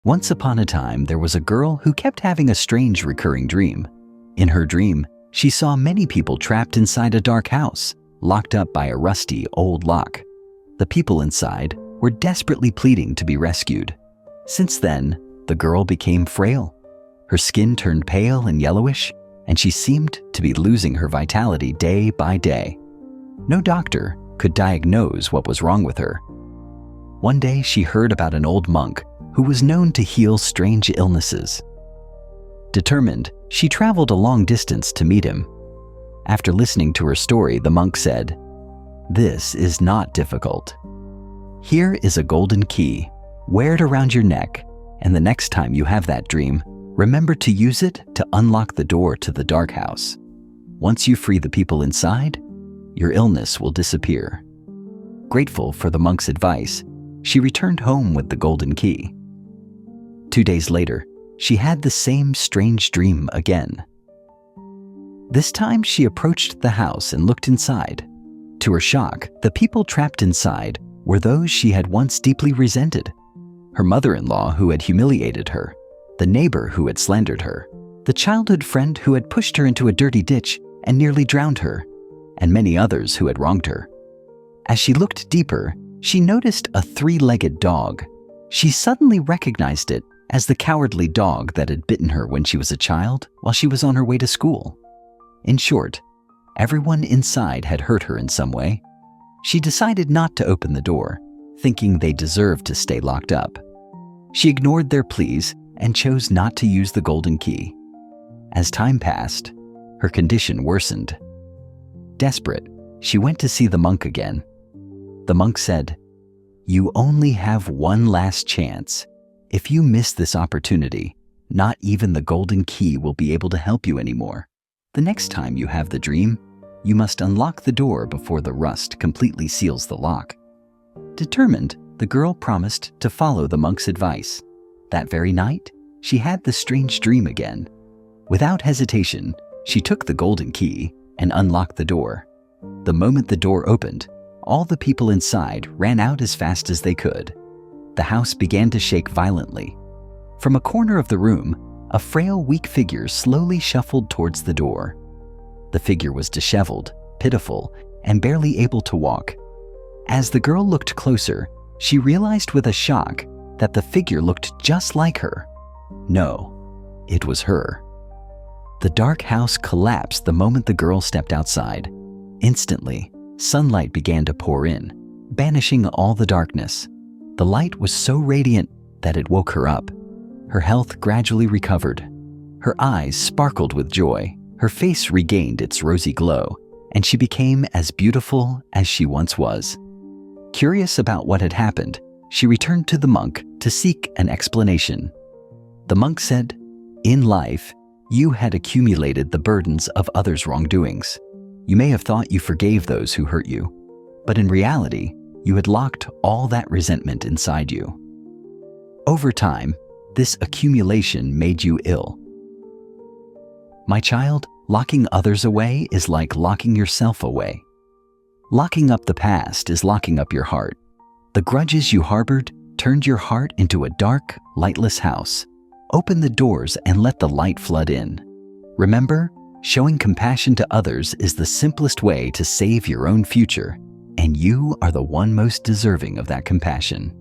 Once upon a time, there was a girl who kept having a strange recurring dream. In her dream, she saw many people trapped inside a dark house, locked up by a rusty old lock. The people inside were desperately pleading to be rescued. Since then, the girl became frail. Her skin turned pale and yellowish, and she seemed to be losing her vitality day by day. No doctor could diagnose what was wrong with her. One day, she heard about an old monk who was known to heal strange illnesses. Determined, she traveled a long distance to meet him. After listening to her story, the monk said, "This is not difficult. Here is a golden key. Wear it around your neck, and the next time you have that dream, remember to use it to unlock the door to the dark house. Once you free the people inside, your illness will disappear." Grateful for the monk's advice, she returned home with the golden key. 2 days later, she had the same strange dream again. This time, she approached the house and looked inside. To her shock, the people trapped inside were those she had once deeply resented. Her mother-in-law who had humiliated her, the neighbor who had slandered her, the childhood friend who had pushed her into a dirty ditch and nearly drowned her, and many others who had wronged her. As she looked deeper, she noticed a 3-legged dog. She suddenly recognized it as the cowardly dog that had bitten her when she was a child while she was on her way to school. In short, everyone inside had hurt her in some way. She decided not to open the door, thinking they deserved to stay locked up. She ignored their pleas and chose not to use the golden key. As time passed, her condition worsened. Desperate, she went to see the monk again. The monk said, "You only have one last chance. If you miss this opportunity, not even the golden key will be able to help you anymore. The next time you have the dream, you must unlock the door before the rust completely seals the lock." Determined, the girl promised to follow the monk's advice. That very night, she had the strange dream again. Without hesitation, she took the golden key and unlocked the door. The moment the door opened, all the people inside ran out as fast as they could. The house began to shake violently. From a corner of the room, a frail, weak figure slowly shuffled towards the door. The figure was disheveled, pitiful, and barely able to walk. As the girl looked closer, she realized with a shock that the figure looked just like her. No, it was her. The dark house collapsed the moment the girl stepped outside. Instantly, sunlight began to pour in, banishing all the darkness. The light was so radiant that it woke her up. Her health gradually recovered. Her eyes sparkled with joy, her face regained its rosy glow, and she became as beautiful as she once was. Curious about what had happened, she returned to the monk to seek an explanation. The monk said, "In life, you had accumulated the burdens of others' wrongdoings. You may have thought you forgave those who hurt you, but in reality, you had locked all that resentment inside you. Over time, this accumulation made you ill. My child, locking others away is like locking yourself away. Locking up the past is locking up your heart. The grudges you harbored turned your heart into a dark, lightless house. Open the doors and let the light flood in. Remember, showing compassion to others is the simplest way to save your own future, and you are the one most deserving of that compassion."